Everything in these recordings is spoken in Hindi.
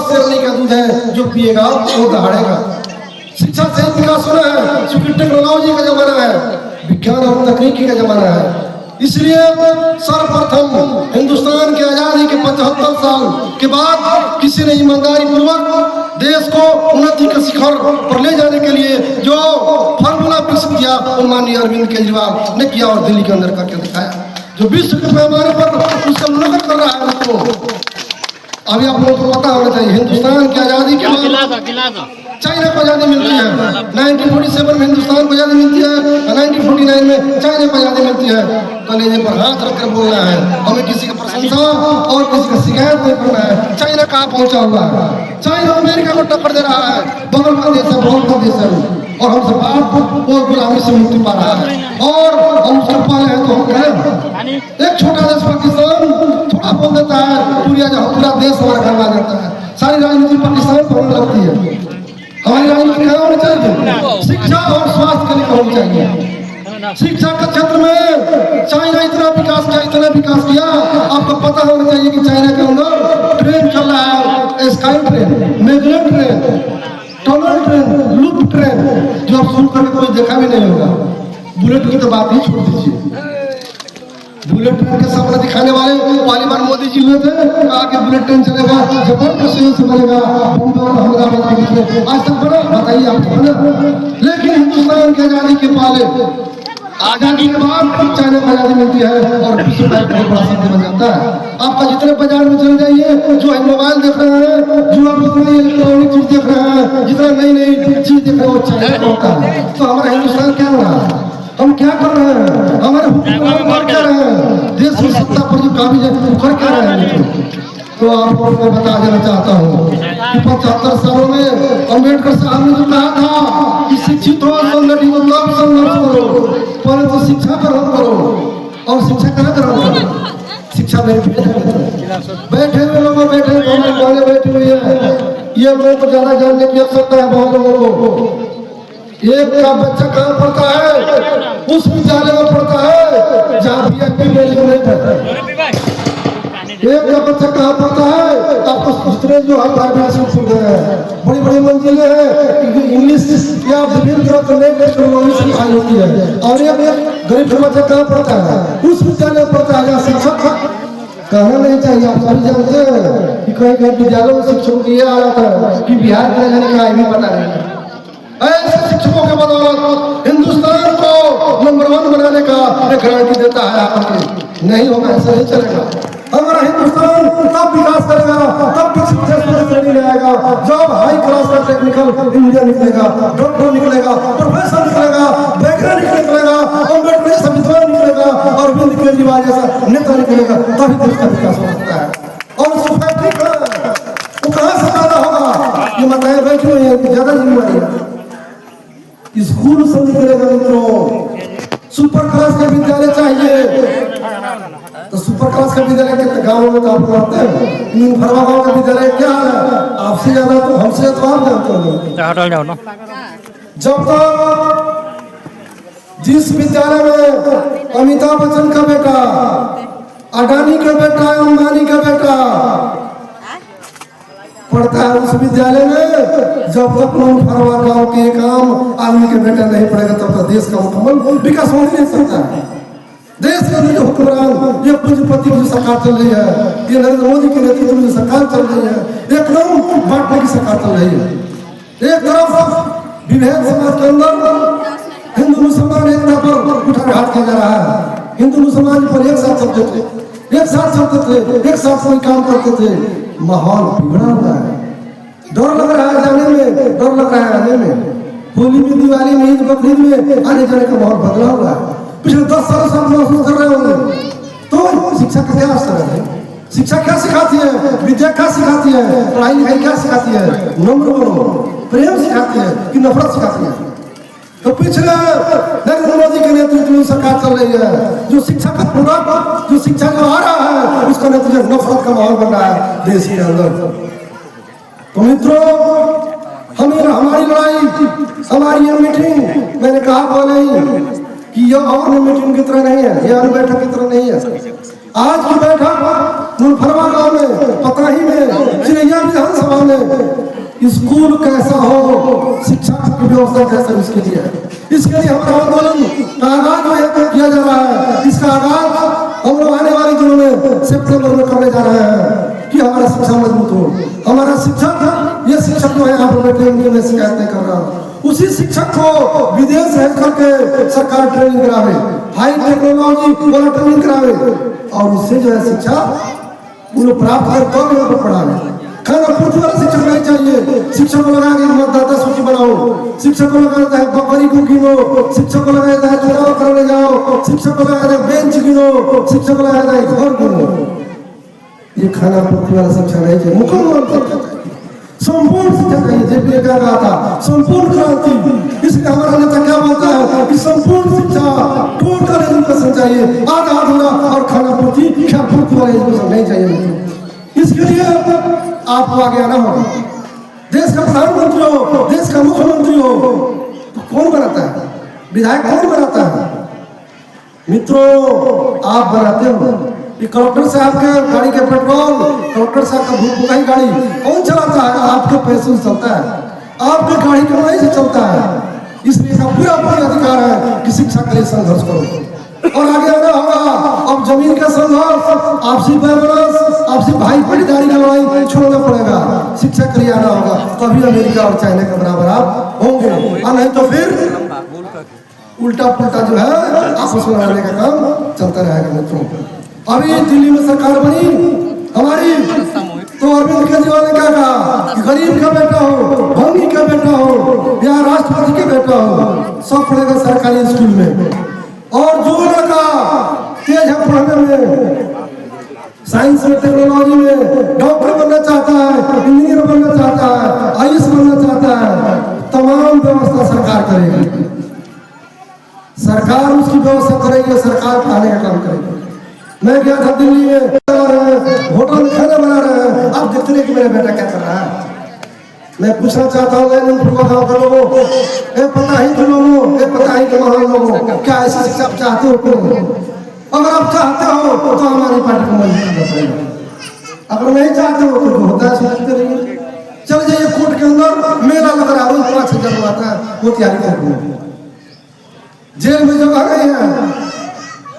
शेरनी का दूध है, जो पिएगा वो दहाड़ेगा। शिक्षा से विकास होना है, क्योंकि टेक्नोलॉजी का जमाना है, विज्ञान और तकनीकी का जमाना है। इसलिए सर्वप्रथम हिंदुस्तान की आजादी के 75 साल के बाद किसी ने ईमानदारी पूर्वक देश को उन्नति के शिखर पर ले जाने के लिए जो फॉर्मूला विकसित किया, वो माननीय अरविंद केजरीवाल ने किया और दिल्ली के अंदर करके दिखाया, जो विश्व के पैमाने पर उसका उल्लंघन कर रहा है। उसको अभी आप लोगों को पता होना चाहिए, हिंदुस्तान की आजादी के बाद चाइना को आजादी मिलती है, 1947 में हिंदुस्तान को आजादी मिलती है, 1949 में चाइना को आजादी मिलती है। कलेजे पर हाथ रखकर बोलना है, हमें किसी की प्रशंसा और किसी का शिकायत नहीं करना है। चाइना कहाँ पहुंचा हुआ है? चाइना अमेरिका को टक्कर दे रहा है, बगल का देश है, बहुत का देश है, और हमसे बात और गुलामी से मुक्ति पा रहा है, और हम उसको पाले हैं तो हम कहें। एक छोटा देश पाकिस्तान थोड़ा बोल देता है, पूरा देश हमारा घर आ जाता है। सारी राजनीति पाकिस्तान पर होने लगती है। हमारी राजनीति क्या होनी चाहिए? शिक्षा और स्वास्थ्य के लिए होनी चाहिए। शिक्षा के क्षेत्र में चाइना इतना विकास किया, आपको पता होना चाहिए कि चाइना के अंदर ट्रेन चल रहा है, sky train, magnet train, tunnel train, loop train, जो आप सुन करके कोई देखा भी नहीं होगा। बुलेट की तो बात ही छोड़ दीजिए। बुलेट ट्रेन के सपना दिखाने वाले पहली बार मोदी जी हुए थे, कहा कि बुलेट ट्रेन चलेगा, जापान के सहयोग से बनेगा, बॉम्बे और अहमदाबाद के बीच में। आज तक बना, बताइए आपको बना। लेकिन हिंदुस्तान की आजादी के पहले, आजादी के बाद चाइना को आजादी मिलती है और विश्व बैंक बहुत बड़ा शब्द बन जाता है। आपका जितने बाजार में चले जाइए, जो है मोबाइल देख रहे हैं, जो आप जितनी इलेक्ट्रॉनिक चीज देख रहे हैं, जितना नई चीज देख रहे हैं, वो चाइना का होता है। तो हमारा हिंदुस्तान क्या हो रहा है? हम क्या कर रहे हैं? हमारे हुकूमत कर रहे हैं, देश की सत्ता पर जो काबिज है वो कर क्या रहे हैं? तो आपको मैं बता देना चाहता हूँ कि 75 सालों में अम्बेडकर साहब ने जो कहा था कि शिक्षित हो, संगठित हो, तब संघर्ष करो, परंतु शिक्षा ग्रहण करो। और शिक्षा कहाँ ग्रहण करो? शिक्षा में बैठे हुए लोग बैठे हुए हैं, ये लोगों को ज्यादा जानने की आवश्यकता है। बहुत लोगों को एक का बच्चा कहाँ पढ़ता है? उस विद्यालय में पढ़ता है जहाँ VIP मैनेजमेंट है। एक का बच्चा कहाँ पढ़ता है? आपको जितने जो है प्राइवेट स्कूल खुल गए हैं, बड़ी बड़ी मंजिलें हैं, इंग्लिश या विभिन्न तरह के नए टेक्नोलॉजी सिखाई होती है। और एक गरीब बच्चा कहाँ पढ़ता है? उस विद्यालय में पढ़ता है जहाँ शिक्षक कहना नहीं चाहिए। आप सभी जानते हैं कि कहीं कहीं विद्यालयों में शिक्षकों की ये हालत है कि बिहार के जाने का भी पता नहीं है। ऐसे शिक्षकों के बदौलत हिंदुस्तान को नंबर 1 बनाने का एक गारंटी देता है आपको। नहीं होगा, ऐसा नहीं चलेगा। हमारा हिंदुस्तान तब विकास करेगा, तब विकसित श्रेणी में आएगा जब हाई क्लास का टेक्निकल इंजीनियर निकलेगा, डॉक्टर निकलेगा, प्रोफेसर निकलेगा, वैज्ञानिक निकलेगा, अम्बेडकर जैसा विद्वान निकलेगा, और अरविंद केजरीवाल जैसा नेता निकलेगा, तभी देश का विकास हो सकता है। और उसको फैक्ट्री वो कहाँ से पैदा होगा? ये बताए बैठे हुए हैं, ज्यादा जिम्मेवारी है। स्कूल से निकलेगा मित्रों, सुपर क्लास का विद्यालय चाहिए। तो सुपर क्लास का विद्यालय के गाँव में तो आप जानते हैं, फरवा गाँव का विद्यालय क्या है? आपसे ज्यादा तो हमसे तो आप जानते हो। जब तक जिस विद्यालय में अमिताभ बच्चन का बेटा, अडानी का बेटा, अंबानी का बेटा पढ़ता है, उस विद्यालय में जब तक फरवा गाँव के एक आम आदमी के बेटा नहीं पढ़ेगा, तब तक देश का मुकम्मल विकास हो नहीं सकता है। देश के अंदर हुक्मरान ये पूंजीपति की सरकार चल रही है, ये नरेंद्र मोदी के नेतृत्व में सरकार चल रही है, एकदम बांटने की सरकार चल रही है। एक तरफ विभेद समाज के अंदर हिंदू मुसलमान एकता पर कुठारघात किया जा रहा है। हिंदू मुसलमान पर एक साथ चलते थे, एक साथ कोई काम करते थे। माहौल बिगड़ा हुआ है, डर लग रहा है जाने में, डर लग रहा है आने में। होली में, दिवाली में, ईद बकरीद में आने जाने का माहौल बदला हुआ है। पिछले 10 सालों से आप महसूस कर रहे होंगे। तो शिक्षा का क्या असर है? शिक्षा क्या सिखाती है? विद्या क्या सिखाती है? पढ़ाई लिखाई क्या सिखाती है? नम्र बनो, प्रेम सिखाती है कि नफरत सिखाती है? तो पिछले नरेंद्र मोदी के नेतृत्व में सरकार चल रही है, जो शिक्षा का पूरा जो शिक्षा जो आ रहा है उसका नतीजा नफरत का माहौल बन रहा है देश के अंदर। तो मित्रों, हमारी लड़ाई, हमारी ये मीटिंग, मैंने कहा बोले कि यह और मीटिंग की तरह नहीं है, यह बैठक की तरह नहीं है। आज की बैठक मुनफरवा गांव में, पताही में, चिरैया विधानसभा सामने स्कूल कैसा हो, शिक्षा की व्यवस्था कैसा, इसके लिए इसके लिए हमारा आंदोलन का आगाज किया जा रहा है। इसका आगाज हम लोग आने वाले दिनों में सितंबर में करने जा रहे हैं कि हमारा शिक्षा मजबूत हो। हमारा शिक्षक, ये शिक्षक जो है यहाँ पर बैठे उनके मैं शिकायत नहीं कर रहा हूँ, उसी शिक्षक को विदेश भेज करके सरकार ट्रेनिंग करावे, हाई टेक्नोलॉजी वाला ट्रेनिंग करावे, और उससे जो है शिक्षा उन्हें प्राप्त कर तो यहाँ पर पढ़ावे। खाना पूर्ति वाला शिक्षक नहीं चाहिए। शिक्षक को लगा के मतदाता सूची बनाओ, शिक्षक को लगाता है बकरी को गिनो, शिक्षक को लगाता है चुनाव करने जाओ, शिक्षक को लगाता है बेंच गिनो, शिक्षक को लगाता है घर गिनो। ये खाना पूर्ति वाला शिक्षा नहीं चाहिए, मुकम्मल शिक्षा चाहिए, संपूर्ण शिक्षा चाहिए। जेपी ने क्या कहा था, संपूर्ण क्रांति। इसलिए हमारा नेता क्या बोलता है कि संपूर्ण शिक्षा, टोटल एजुकेशन चाहिए, आधा अधूरा और खाना पूर्ति क्या पूर्ति वाला एजुकेशन नहीं चाहिए। इसके लिए आपको आगे आना होगा। देश का प्रधानमंत्री हो, देश का मुख्यमंत्री हो, तो कौन बनाता है? विधायक कौन बनाता है? मित्रों, आप बनाते हो। ये कलेक्टर साहब के गाड़ी के पेट्रोल, कलेक्टर साहब का भूखा गाड़ी कौन चलाता है? आपके पैसे से चलता है, आपके गाड़ी कमाई से चलता है। इसलिए का पूरा अधिकार है कि शिक्षा के लिए संघर्ष करो और आगे आना होगा। अब जमीन का संघर्ष, आपसी पैमाना, आपसी भाई भाईदारी का लड़ाई छोड़ना पड़ेगा। शिक्षा के लिए आना होगा, तभी अमेरिका और चाइना के बराबर आप होंगे, और नहीं तो फिर उल्टा पुल्टा जो है आपस में लड़ने का काम चलता रहेगा। मित्रों, अभी दिल्ली में सरकार बनी हमारी, तो अरविंद केजरीवाल ने क्या कहा कि गरीब का बेटा हो, भंगी का बेटा हो या राष्ट्रपति का बेटा हो, सब पढ़ेगा सरकारी स्कूल में। और जो लड़का तेज है पढ़ने में, साइंस में, टेक्नोलॉजी में, डॉक्टर बनना चाहता है, इंजीनियर बनना चाहता है, आईएएस बनना चाहता है, तमाम व्यवस्था सरकार करेगी। सरकार उसकी व्यवस्था करेगी, सरकार पढ़ाने का काम करेगी। मैं गया था दिल्ली में, होटल में खाना बना रहे हैं, आप देखते रहे कि मेरा बेटा क्या कर रहा है। मैं पूछना चाहता हूँ गाँव के लोगों को, पता ही के लोगों, पता ही के महान लोगों, क्या ऐसी शिक्षा आप चाहते हो? अगर आप चाहते हो तो हमारी पार्टी को मजबूत करना पड़ेगा। अगर नहीं चाहते हो तो जो होता है समझते रहिए। चल जाइए कोर्ट के अंदर, मेला लग रहा है, रोज 5,000 लोग आता है, वो तैयारी करते जेल में जगह नहीं है।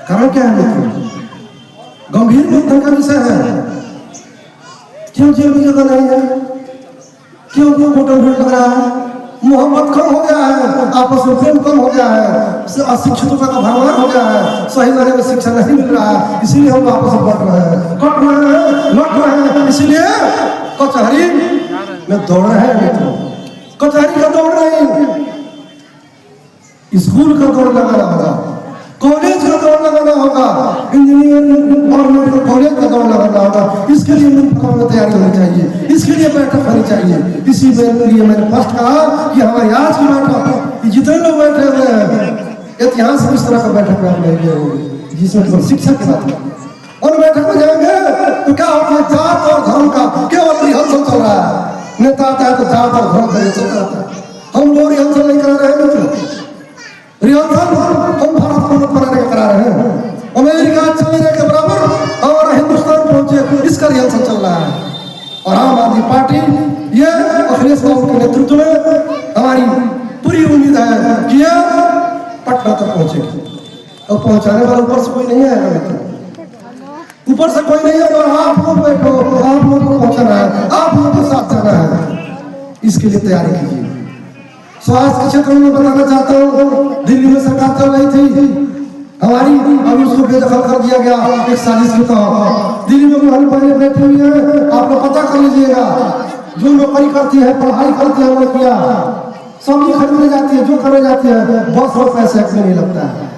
कारण क्या है मित्रों? गंभीर मुद्दा का विषय है। क्यों जेल में जगह नहीं है? क्यों कोटन भीड़ लग रहा है? मोहब्बत कम हो गया है, आपस में प्रेम कम हो गया है, अशिक्षितों का भगवान हो गया है, सही मायने में शिक्षा नहीं मिल रहा है, इसीलिए हम आपस में बढ़ रहे हैं, कट रहे हैं, लट रहे हैं। इसीलिए कचहरी में दौड़ रहे हैं मित्रों, कचहरी का दौड़ नहीं, स्कूल का दौड़ लगाना होगा, कॉलेज का दौड़ लगाना होगा, इंजीनियरिंग और मेडिकल कॉलेज का दौड़ लगाना होगा। इसके लिए में तैयारी होनी चाहिए, इसके लिए बैठक होनी चाहिए। इसी लिए मैंने फर्स्ट कहा कि हमारी आज की बैठक, जितने लोग बैठे हुए हैं, इतिहास में इस तरह का बैठक में आप लेंगे होंगे जिसमें शिक्षा की बात है। और बैठक में जाएंगे तो क्या होगा? जात और धर्म का केवल रिहर्सल चल रहा है। नेता आता है तो जात और धर्म का रिहर्सल कराता है। हम लोग रिहर्सल नहीं करा रहे हैं मित्रों, रिहर्सल हम भारत को बनाने का करा रहे हैं। अमेरिका चाइना के बराबर और हिंदुस्तान पहुंचे, इसका रिहर्सल चल रहा है। और आम आदमी पार्टी, ये अखिलेश बाबू के नेतृत्व में हमारी पूरी उम्मीद है कि ये पटना तक पहुंचेगी। और पहुंचाने वाला ऊपर से कोई नहीं आएगा मित्र, ऊपर से कोई नहीं आएगा। आप लोग बैठो, आप लोग को पहुंचाना है, आप लोग को साथ जाना है, इसके लिए तैयारी कीजिए। स्वास्थ्य के क्षेत्र में बताना चाहता हूँ, दिल्ली में सरकार चल रही थी हमारी, अभी उसको बेदखल कर दिया गया एक साजिश के तहत। दिल्ली में महल पहले बैठी हुई है, आप लोग पता कर लीजिएगा। जो नौकरी करती है, पढ़ाई करती है, लड़कियां सब्जी खरीदने जाती है, जो करने जाती है, बस और पैसे में नहीं लगता है,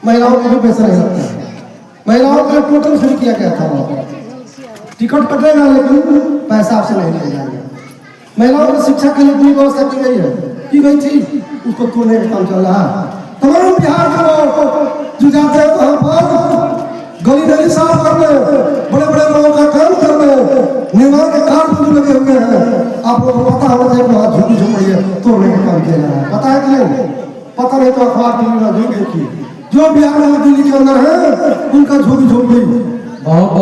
महिलाओं को भी पैसा नहीं लगता है। महिलाओं के लिए टोटल फ्री किया गया था, टिकट कटेगा लेकिन पैसा आपसे नहीं लिया जाएगा। महिलाओं की शिक्षा के लिए पूरी व्यवस्था की गई है, की गई थी, उसको तोड़ने का काम चल रहा है। तमाम बिहार के लोग जो जाते हैं वहां पर गली गली साफ करने, बड़े बड़े लोगों का काम करने, निर्माण के कार्य जो लगे हुए हैं, आप लोगों को पता होना चाहिए वहां झुकी झुपड़ी है, तोड़ने का काम किया जा रहा है। पता है कि नहीं? पता नहीं तो अखबार टीवी में देखिए, जो बिहार में दिल्ली के अंदर है उनका झुकी झुपड़ी बहुत